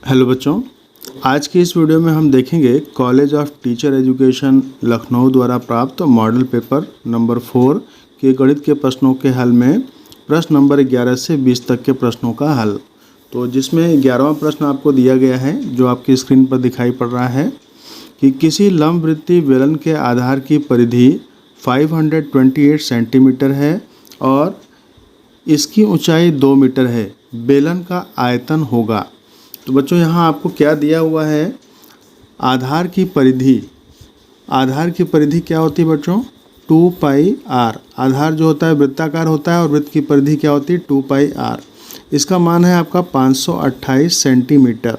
Hello बच्चों, आज की इस वीडियो में हम देखेंगे college of teacher education Lucknow द्वारा प्राप्त मॉडल पेपर नंबर 4 के गणित के प्रश्नों के हल में प्रश्न नंबर 11 से 20 तक के प्रश्नों का हल। तो जिसमें 11वां प्रश्न आपको दिया गया है जो आपकी स्क्रीन पर दिखाई पड़ रहा है कि किसी लंबवृत्तीय बेलन के आधार की परिधि 528 सेंटीमीटर है और इसकी ऊंचाई 2 मीटर है। बेलन का आयतन होगा। तो बच्चों यहाँ आपको क्या दिया हुआ है, आधार की परिधि। आधार की परिधि क्या होती है बच्चों? 2 पाई आर। आधार जो होता है वृत्ताकार होता है और वृत्त की परिधि क्या होती है? 2 पाई आर। इसका मान है आपका 528 सेंटीमीटर।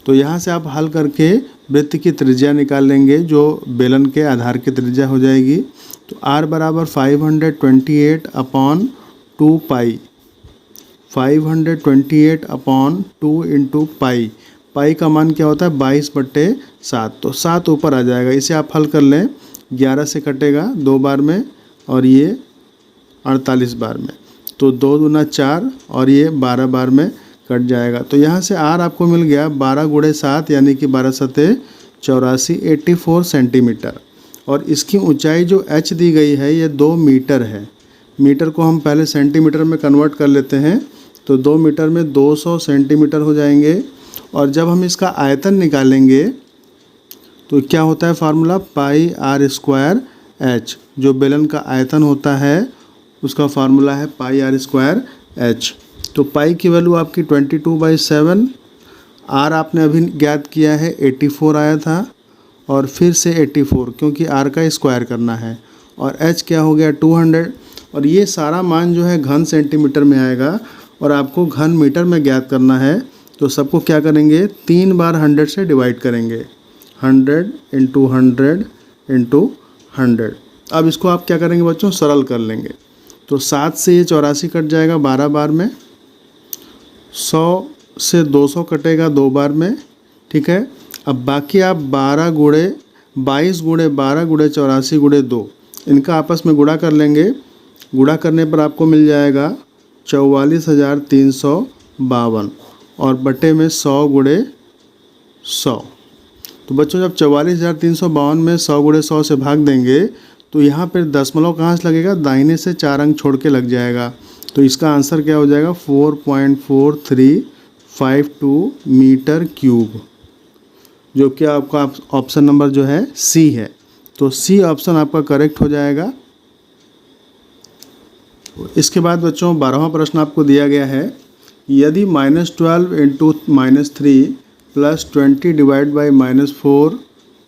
तो यहाँ से आप हल करके वृत्त की त्रिज्या निकाल लेंगे जो बेलन के आधार की त्रिज्या हो जाएगी। तो आर बराबर 528 अपॉन 2 पाई, 528 अपॉन 2 इंटू पाई। पाई का मान क्या होता है? 22/7। तो 7 ऊपर आ जाएगा। इसे आप हल कर लें, 11 से कटेगा 2 बार में और ये 48 बार में। तो 2 दूना 4 और ये 12 बार में कट जाएगा। तो यहाँ से आर आपको मिल गया 12 गुणे 7 यानी कि 12 सते 84, 84 सेंटीमीटर। और इसकी ऊंचाई जो एच दी गई है ये 2 मीटर है। मीटर को हम पहले सेंटीमीटर में कन्वर्ट कर लेते हैं। तो 2 मीटर में 200 सेंटीमीटर हो जाएंगे। और जब हम इसका आयतन निकालेंगे तो क्या होता है formula? Pi r square h. जो बेलन का आयतन होता है उसका फार्मूला है पाई आर स्क्वायर एच। तो पाई की वैल्यू आपकी 22/7। आर आपने अभी ज्ञात किया है 84 आया था और फिर से 84 क्योंकि आर का स्क्वायर करना है। और एच क्या हो गया? 200। और ये सारा मान जो है घन सेंटीमीटर में आएगा और आपको घन मीटर में ज्ञात करना है। तो सबको क्या करेंगे? 3 बार 100 से डिवाइड करेंगे। 100 इंटू 100 इंटू 100। अब इसको आप क्या करेंगे बच्चों? सरल कर लेंगे। तो 7 से ये 84 कट जाएगा 12 बार में। 100 से 200 कटेगा 2 बार में। ठीक है। अब बाकी आप 22 गुणे 12 गुणे 84 गुणे 2 इनका आपस में गुणा कर लेंगे। गुणा करने पर आपको मिल जाएगा 44,352 और बटे में 100 गुणे 100। तो बच्चों जब 44,352 में 100 गुणे 100 से भाग देंगे तो यहाँ पर दशमलव कहाँ से लगेगा? दाहिने से 4 अंक छोड़ के लग जाएगा। तो इसका आंसर क्या हो जाएगा? 4.4352 मीटर क्यूब, जो कि आपका ऑप्शन नंबर जो है सी है। तो सी ऑप्शन आपका करेक्ट हो जाएगा। इसके बाद बच्चों 12वां प्रश्न आपको दिया गया है, यदि -12 into -3 plus 20 divide by -4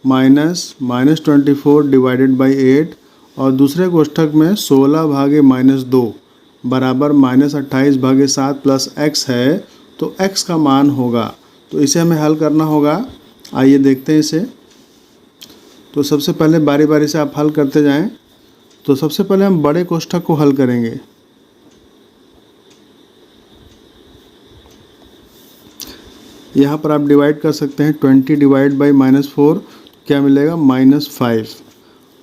-24 divided by 8 और दूसरे कोष्ठक में 16 भागे -2 बराबर -28 भागे 7 प्लस x है तो x का मान होगा। तो इसे हमें हल करना होगा। आइए देखते हैं इसे। तो सबसे पहले बारी बारी से आप हल करते जाएं। तो सबसे पहले हम बड़े कोष्ठक को हल करेंगे। यहाँ पर आप डिवाइड कर सकते हैं। 20 डिवाइड बाई -4 क्या मिलेगा? -5।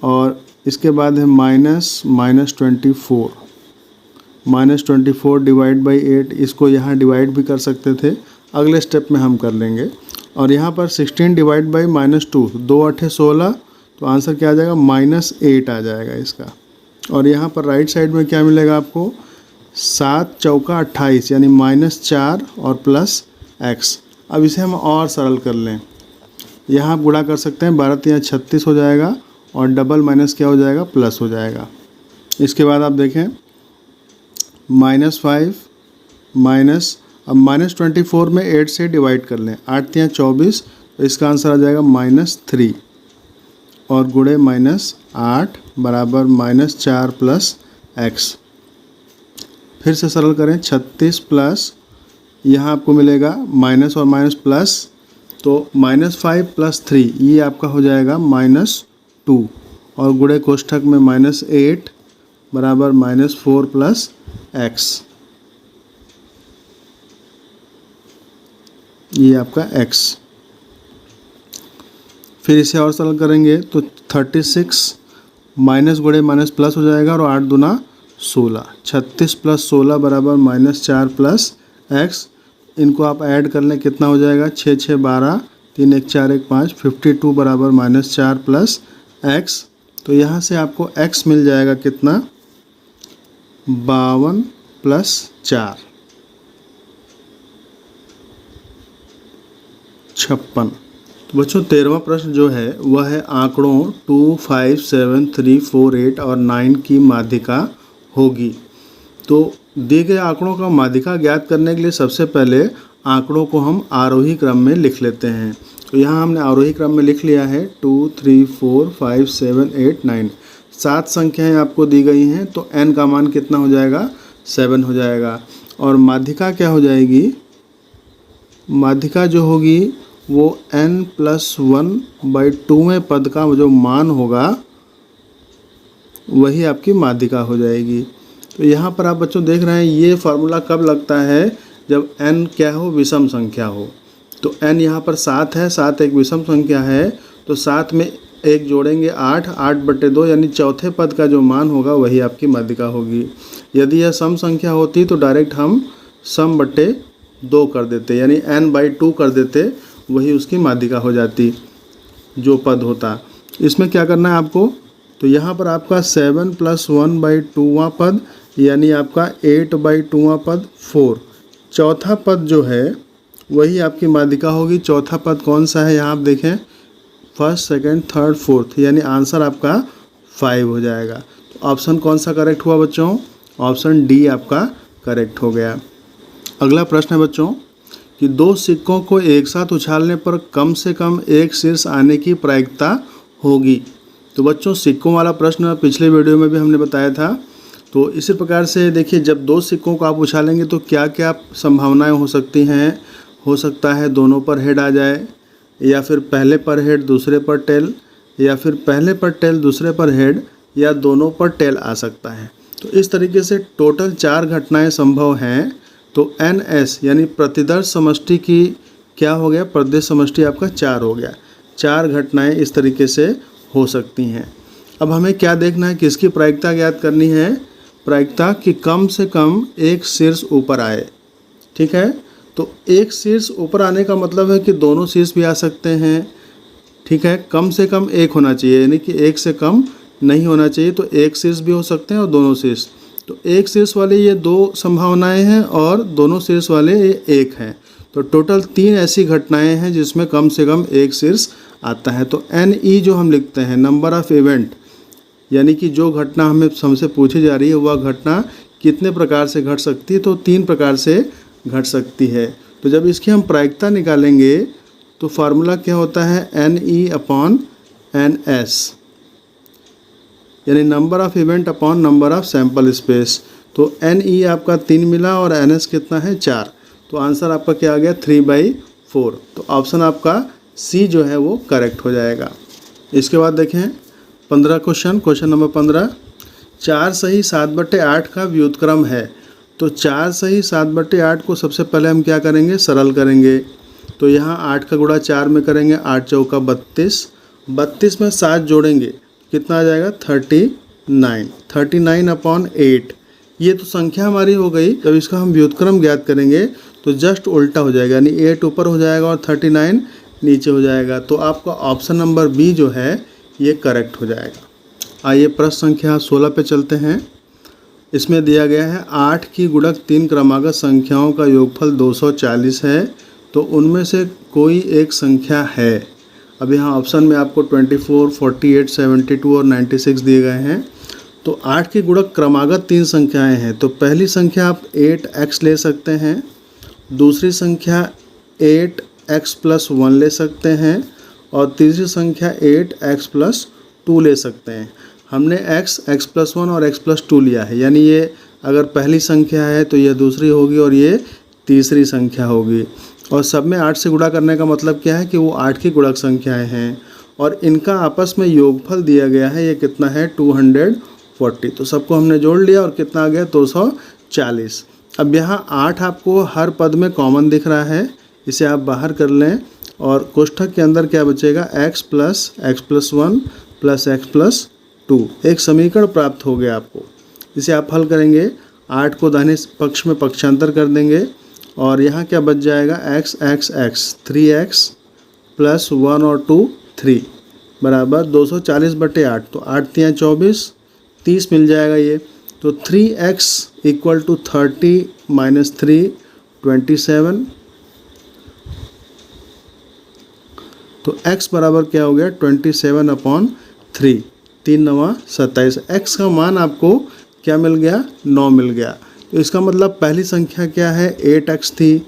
और इसके बाद है -24 डिवाइड बाई 8। इसको यहाँ डिवाइड भी कर सकते थे, अगले स्टेप में हम कर लेंगे। और यहाँ पर 16 डिवाइड बाई -2, 2 8 16। तो आंसर क्या आ जाएगा? -8 आ जाएगा इसका। और यहाँ पर राइट साइड में क्या मिलेगा आपको? 7 चौका 28 यानी -4 और प्लस x। अब इसे हम और सरल कर लें। यहाँ आप गुणा कर सकते हैं। 12 3 36 हो जाएगा और डबल माइनस क्या हो जाएगा? प्लस हो जाएगा। इसके बाद आप देखें -5 माइनस, अब -24 में 8 से डिवाइड कर लें। 8 3 24। तो इसका आंसर आ जाएगा -3 और गुणे -8 बराबर -4 प्लस x। फिर से सरल करें। 36 प्लस, यहाँ आपको मिलेगा माइनस और माइनस प्लस। तो -5 प्लस 3 ये आपका हो जाएगा -2 और गुणे कोष्ठक में -8 बराबर -4 प्लस x। ये आपका x। फिर इसे और सरल करेंगे तो 36 माइनस गुणे माइनस प्लस हो जाएगा और 8 दूना 16। 36 प्लस 16 बराबर -4 प्लस x। इनको आप ऐड कर लें, कितना हो जाएगा, 6 6 12, 3 1 4 1 5, 52 बराबर -4 प्लस x। तो यहाँ से आपको x मिल जाएगा कितना, 52 प्लस 4, 56। तो बच्चों 13वां प्रश्न जो है वह है आंकड़ों 2, 5, 7, 3, 4, 8 और 9 की माध्यिका होगी। तो दिए गए आंकड़ों का माध्यिका ज्ञात करने के लिए सबसे पहले आंकड़ों को हम आरोही क्रम में लिख लेते हैं। तो यहाँ हमने आरोही क्रम में लिख लिया है 2, 3, 4, 5, 7, 8, 9, 7 संख्याएँ आपको दी गई हैं। तो n का मान कितना हो जाएगा, 7 हो जाएगा। और माध्यिका क्या हो जाएगी, माध्यिका जो होगी वो n+1/2वें पद का जो मान होगा वही आपकी माध्यिका हो जाएगी। तो यहाँ पर आप बच्चों देख रहे हैं ये फार्मूला कब लगता है, जब n क्या हो, विषम संख्या हो। तो n यहाँ पर 7 है, 7 एक विषम संख्या है, तो 7 में 1 जोड़ेंगे 8, 8/2 यानी चौथे पद का जो मान होगा वही आपकी माध्यिका होगी। यदि यह सम संख्या होती तो डायरेक्ट हम सम/2 कर देते, यानी n/2 कर देते, वही उसकी माध्यिका हो जाती जो पद होता। इसमें क्या करना है आपको, तो यहाँ पर आपका 7 + 1/2वां पद यानी आपका 8/2वां पद 4, चौथा पद जो है वही आपकी माध्यिका होगी। चौथा पद कौन सा है, यहाँ आप देखें, फर्स्ट, सेकंड, थर्ड, फोर्थ, यानी आंसर आपका 5 हो जाएगा। तो ऑप्शन कौन सा करेक्ट हुआ बच्चों, ऑप्शन डी आपका करेक्ट हो गया। अगला प्रश्न है बच्चों कि 2 सिक्कों को एक साथ उछालने पर कम से कम एक शीर्ष आने की प्रायिकता होगी। तो बच्चों सिक्कों वाला प्रश्न पिछले वीडियो में भी हमने बताया था। तो इसी प्रकार से देखिए, जब 2 सिक्कों को आप उछालेंगे तो क्या क्या संभावनाएं हो सकती हैं। हो सकता है दोनों पर हेड आ जाए, या फिर पहले पर हेड दूसरे पर टेल, या फिर पहले पर टेल दूसरे पर हेड, या दोनों पर टेल आ सकता है। तो इस तरीके से टोटल 4 घटनाएं संभव हैं। तो NS यानी प्रतिदर्श समष्टि की क्या हो गया, प्रदेश समष्टि आपका 4 हो गया। 4 घटनाएं इस तरीके से हो सकती हैं। अब हमें क्या देखना है, किसकी प्रायिकता ज्ञात करनी है, प्रायिकता कि कम से कम एक शीर्ष ऊपर आए। ठीक है, तो एक शीर्ष ऊपर आने का मतलब है कि दोनों शीर्ष भी आ सकते हैं। ठीक है, कम से कम एक होना चाहिए, यानी कि एक से कम नहीं होना चाहिए। तो एक शीर्ष भी हो सकते हैं और दोनों शीर्ष। तो एक शीर्ष वाले ये 2 संभावनाएं हैं और दोनों शीर्ष वाले ये 1 हैं। तो टोटल 3 ऐसी घटनाएं हैं जिसमें कम से कम एक शीर्ष आता है। तो NE जो हम लिखते हैं, नंबर ऑफ इवेंट, यानी कि जो घटना हमें हमसे पूछी जा रही है वह घटना कितने प्रकार से घट सकती है, तो 3 प्रकार से घट सकती है। तो जब इसकी हम प्रायिकता निकालेंगे तो फार्मूला क्या होता है, NE/NS, यानी number of event upon number of sample space. तो NE आपका 3 मिला और NS कितना है, 4। तो आंसर आपका क्या आ गया, 3/4। तो ऑप्शन आपका C जो है वो करेक्ट हो जाएगा। इसके बाद देखें 15 क्वेश्चन नंबर 15, 4 सही 7/8 का व्युत्क्रम है। तो 4 सही 7/8 को सबसे पहले हम क्या करेंगे, सरल करेंगे। तो यहाँ 8 का गुणा 4 में करेंगे, 8 चौका 32, 32 में 7 जोड़ेंगे कितना आ जाएगा, 39, 39/8। ये तो संख्या हमारी हो गई। जब इसका हम व्युत्क्रम ज्ञात करेंगे तो जस्ट उल्टा हो जाएगा, यानी 8 ऊपर हो जाएगा और 39 नीचे हो जाएगा। तो आपका ऑप्शन नंबर बी जो है ये करेक्ट हो जाएगा। आइए प्रश्न संख्या 16 पे चलते हैं। इसमें दिया गया है 8 की गुणक 3 क्रमागत संख्याओं का योगफल 240 है। तो उनमें से कोई एक संख्या है। अब यहाँ ऑप्शन में आपको 24, 48, 72 और 96 दिए गए हैं। तो 8 की गुणक क्रमागत 3 संख्याएं हैं। तो पहली संख्या आप 8x ले सकते हैं, दूसरी संख्या 8x+1 ले सकते हैं, और तीसरी संख्या 8x+2 ले सकते हैं। हमने x, x+1 और x+2 लिया है, यानी ये अगर पहली संख्या है तो यह दूसरी होगी और ये तीसरी संख्या होगी। और सब में 8 से गुणा करने का मतलब क्या है कि वो 8 की गुणक संख्याएं हैं और इनका आपस में योगफल दिया गया है। ये कितना है, 240। तो सबको हमने जोड़ लिया और कितना आ गया, 240। अब यहाँ 8 आपको हर पद में कॉमन दिख रहा है, इसे आप बाहर कर लें और कोष्ठक के अंदर क्या बचेगा, x + x+1 + x+2। एक समीकरण प्राप्त हो गया आपको। इसे आप हल करेंगे, 8 को दाहिने पक्ष में पक्षांतर कर देंगे और यहाँ क्या बच जाएगा, x x x 3x plus 1 और 2 3 बराबर 240/8। तो 8 तियाँ 24, 30 मिल जाएगा ये। तो 3x इक्वल टू 30 माइनस 3 27। तो x बराबर क्या हो गया 27/3, 3 9 27। x का मान आपको क्या मिल गया, 9 मिल गया। तो इसका मतलब पहली संख्या क्या है 8x थी,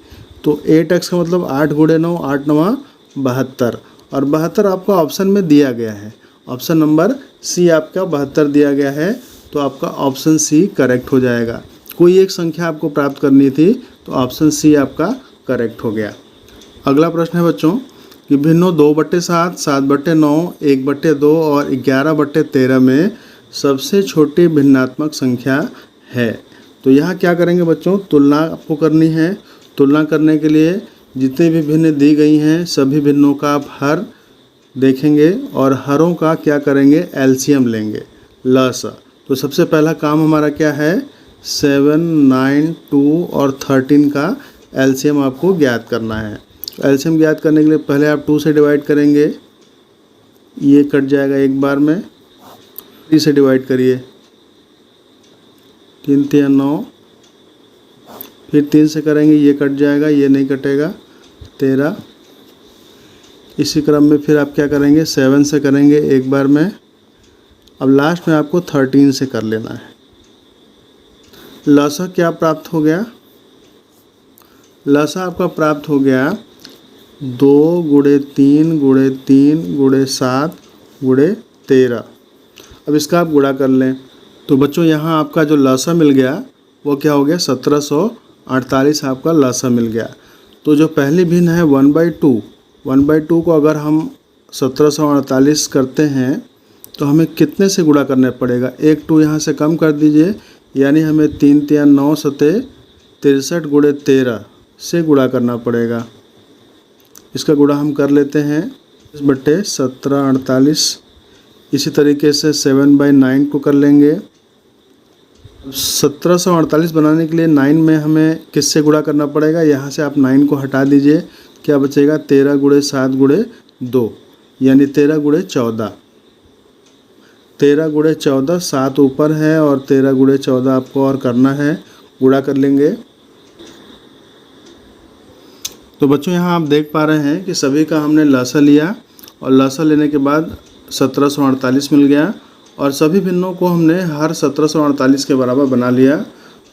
तो 8x का मतलब 8 गुणे 9, 8 9 72, और 72 आपका ऑप्शन में दिया गया है। ऑप्शन नंबर सी आपका 72 दिया गया है, तो आपका ऑप्शन सी करेक्ट हो जाएगा। कोई एक संख्या आपको प्राप्त करनी थी, तो ऑप्शन सी आपका करेक्ट हो गया। अगला प्रश्न है बच्चों कि भिन्नों 2/7, 7/9, 1/2 और 11/13 में सबसे छोटी भिन्नात्मक संख्या है। तो यहाँ क्या करेंगे बच्चों, तुलना आपको करनी है। तुलना करने के लिए जितने भी भिन्न दी गई हैं सभी भिन्नों का आप हर देखेंगे और हरों का क्या करेंगे, एलसीएम लेंगे, लसा। तो सबसे पहला काम हमारा क्या है, 7, 9, 2 और 13 का एलसीएम आपको ज्ञात करना है। तो एलसीएम ज्ञात करने के लिए पहले आप 2 से डिवाइड करेंगे, ये कट जाएगा एक बार में। 3 से डिवाइड करिए, 3 3 9, फिर 3 से करेंगे, ये कट जाएगा, ये नहीं कटेगा, 13। इसी क्रम में फिर आप क्या करेंगे, 7 से करेंगे एक बार में। अब लास्ट में आपको 13 से कर लेना है। लसा क्या प्राप्त हो गया, लसा आपका प्राप्त हो गया 2 गुणे 3 गुणे 3 गुणे 7 गुणे 13। अब इसका आप गुणा कर लें। तो बच्चों यहाँ आपका जो लसा मिल गया वो क्या हो गया, 1748 आपका लसा मिल गया। तो जो पहली भिन्न है 1/2 को अगर हम 1748 करते हैं तो हमें कितने से गुणा करना पड़ेगा, एक 2 यहाँ से कम कर दीजिए, यानी हमें 3 3 9 7 63 गुणे 13 से गुणा करना पड़ेगा। इसका गुणा हम कर लेते हैं 1748। इसी तरीके से 7/9 को कर लेंगे। 1748 बनाने के लिए 9 में हमें किससे गुणा करना पड़ेगा, यहाँ से आप 9 को हटा दीजिए, क्या बचेगा 13 गुणे 7 गुणे 2, यानी 13 गुणे 14। 13 गुणे 14, 7 ऊपर है और 13 गुणे 14 आपको और करना है, गुणा कर लेंगे। तो बच्चों यहाँ आप देख पा रहे हैं कि सभी का हमने लसा लिया और लसा लेने के बाद 1748 मिल गया और सभी भिन्नों को हमने हर 1748 के बराबर बना लिया।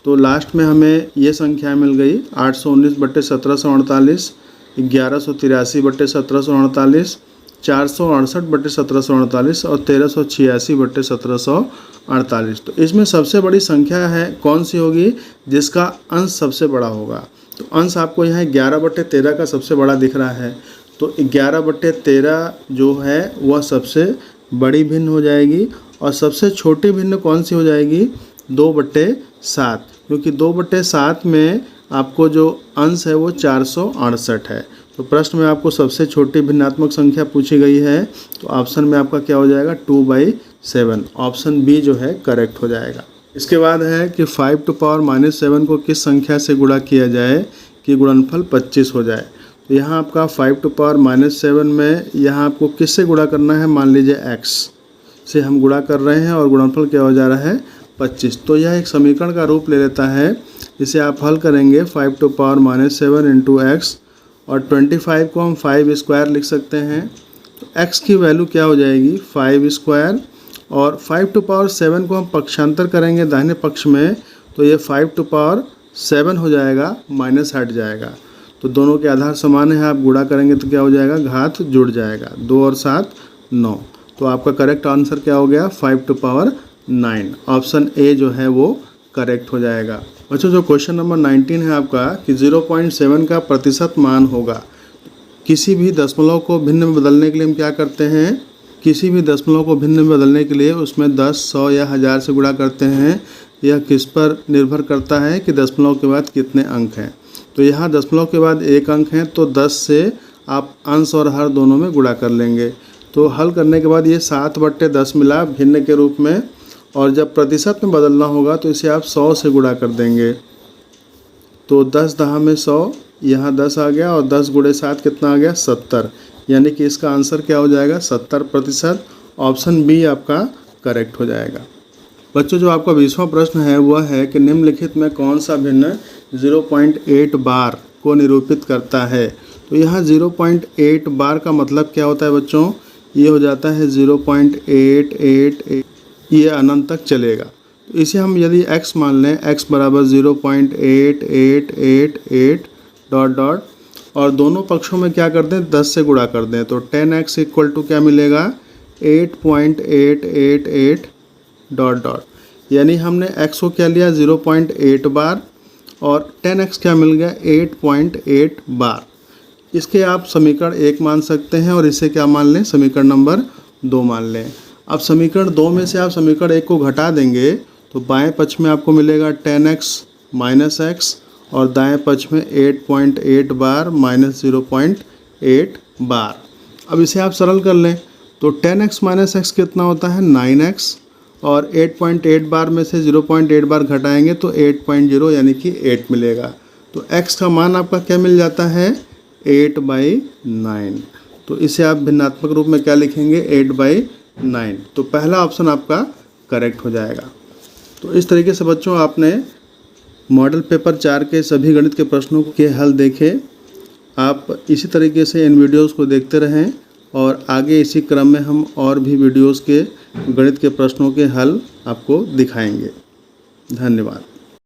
तो लास्ट में हमें ये संख्या मिल गई 819/1748, 1183/1748, 468/1748 और 1386/1748। तो इसमें सबसे बड़ी संख्या है कौन सी होगी, जिसका अंश सबसे बड़ा होगा। तो अंश आपको यहाँ 11/13 का सबसे बड़ा दिख रहा है, तो 11/13 जो है वह सबसे बड़ी भिन्न हो जाएगी। और सबसे छोटी भिन्न कौन सी हो जाएगी, 2/7, क्योंकि 2/7 में आपको जो अंश है वो 468 है। तो प्रश्न में आपको सबसे छोटी भिन्नात्मक संख्या पूछी गई है, तो ऑप्शन में आपका क्या हो जाएगा 2/7, ऑप्शन बी जो है करेक्ट हो जाएगा। इसके बाद है कि 5⁻⁻7 को किस संख्या से गुणा किया जाए कि गुणनफल 25 हो जाए। तो यहाँ आपका 5⁻⁻7 में यहाँ आपको किससे गुणा करना है, मान लीजिए x से हम गुणा कर रहे हैं और गुणनफल क्या हो जा रहा है 25। तो यह एक समीकरण का रूप ले लेता है, इसे आप हल करेंगे 5⁻⁻7 इंटू एक्स, और 25 को हम 5 स्क्वायर लिख सकते हैं। तो x की वैल्यू क्या हो जाएगी 5 स्क्वायर, और 5⁻7 को हम पक्षांतर करेंगे दाहिने पक्ष में, तो ये 5⁻7 हो जाएगा, माइनस हट जाएगा। तो दोनों के आधार समान है, आप गुणा करेंगे तो क्या हो जाएगा, घात जुड़ जाएगा, 2 और 7 9। तो आपका करेक्ट आंसर क्या हो गया 5⁻9, ऑप्शन ए जो है वो करेक्ट हो जाएगा। बच्चों जो क्वेश्चन नंबर 19 है आपका कि 0.7 का प्रतिशत मान होगा। किसी भी दशमलव को भिन्न में बदलने के लिए हम क्या करते हैं, किसी भी दशमलव को भिन्न में बदलने के लिए उसमें 10, 100 या 1000 से गुणा करते हैं। यह किस पर निर्भर करता है कि दशमलव के बाद कितने अंक हैं। तो यहाँ दशमलव के बाद 1 अंक है, तो 10 से आप अंश और हर दोनों में गुणा कर लेंगे। तो हल करने के बाद ये 7/10 मिला भिन्न के रूप में, और जब प्रतिशत में बदलना होगा तो इसे आप 100 से गुणा कर देंगे। तो 10 दहा में 100, यहाँ 10 आ गया और 10 गुणे 7 कितना आ गया 70, यानी कि इसका आंसर क्या हो जाएगा 70%। ऑप्शन बी आपका करेक्ट हो जाएगा। बच्चों जो आपका 20वां प्रश्न है वह है कि निम्नलिखित में कौन सा भिन्न 0.8 बार को निरूपित करता है। तो यहाँ 0.8 बार का मतलब क्या होता है बच्चों, ये हो जाता है 0.888, ये अनंत तक चलेगा। तो इसे हम यदि x मान लें, x बराबर 0.8888 डॉट डॉट, और दोनों पक्षों में क्या कर दें 10 से गुणा कर दें, तो 10x इक्वल टू क्या मिलेगा 8.888 डॉट डॉट, यानी हमने x को क्या लिया 0.8 बार और 10x क्या मिल गया 8.8 बार। इसके आप समीकरण 1 मान सकते हैं और इसे क्या मान लें समीकरण नंबर 2 मान लें। अब समीकरण 2 में से आप समीकरण 1 को घटा देंगे तो बाएं पक्ष में आपको मिलेगा 10x माइनस एक्स और दाएं पक्ष में 8.8 बार माइनस 0.8 बार। अब इसे आप सरल कर लें तो 10x माइनस एक्स कितना होता है 9x और 8.8 बार में से 0.8 बार घटाएंगे तो 8.0 यानी कि 8 मिलेगा। तो x का मान आपका क्या मिल जाता है 8/9। तो इसे आप भिन्नात्मक रूप में क्या लिखेंगे 8/9। तो पहला ऑप्शन आपका करेक्ट हो जाएगा। तो इस तरीके से बच्चों आपने मॉडल पेपर 4 के सभी गणित के प्रश्नों के हल देखे। आप इसी तरीके से इन वीडियोस को देखते रहें और आगे इसी क्रम में हम और भी वीडियोस के गणित के प्रश्नों के हल आपको दिखाएंगे। धन्यवाद।